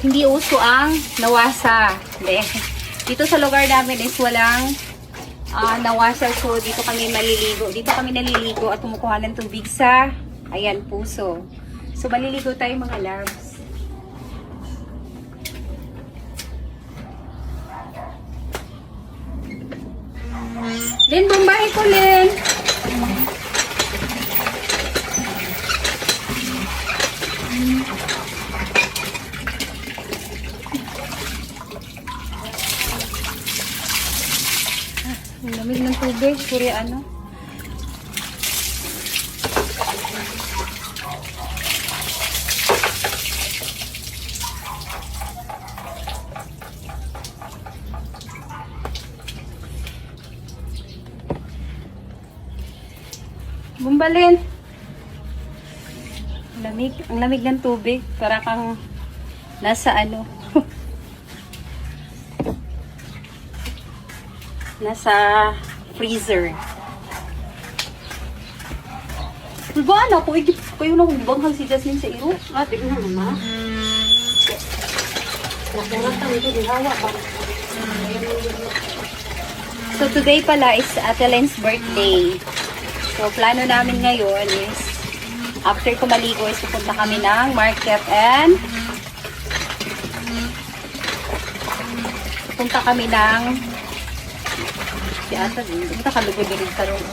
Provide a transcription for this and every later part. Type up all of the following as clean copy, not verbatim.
hindi uso ang nawasa. Dito sa lugar namin is walang nawasa. So, dito kami maliligo. Dito kami naliligo at kumukuha ng tubig sa, ayan, puso. So, maliligo tayo mga loves. Lin, bumbahe ko, Lin. Ang lamig ng tubig, Koreano. Bumbalin. Ang lamig ng tubig. Para kang nasa ano. Nasa freezer. Diba anak ko, kayo na kung banghal si Jasmine sa iyo? Tignan mo ma. Nakunatan ito, dihawa ba? So today pala is Ate Len's birthday. So plano namin ngayon is after ko maligo is pupunta kami ng market and pupunta kami ng si Ate din. Pupunta kami din sa room.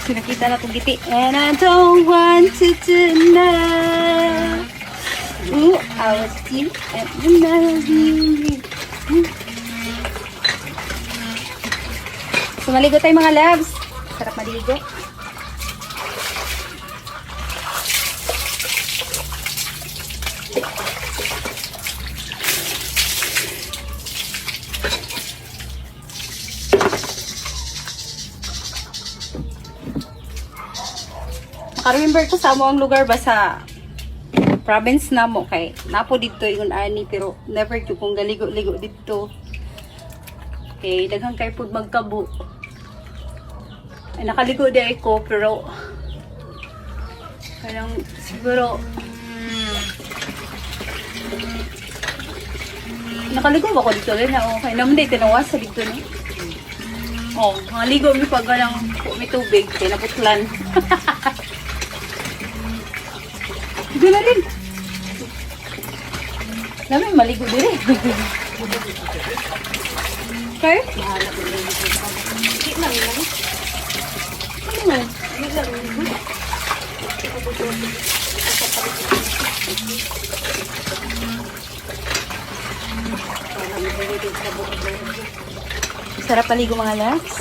Sinakita na itong giti. And I don't want to deny. Ooh, I was cute and you. So, maligo tayo mga loves. Sarap maligo. Naka-remember ko sa mo ang lugar ba sa province na mo kay napo dito yung ani pero never ko kung galigo-ligo dito. Okay, daghang kay pud magkabo. Ay nakaligo di ako pero parang siguro nakaligo ba ko dito rin na okay naman di tinawas sa dito no. Oh, nakaligo mi pag lang may tubig kay naputlan. Sige na rin. Namin maligo din eh. Okay? Hindi lang yan. Ano nga? Hindi lang yan. Sarap paligo mga lads.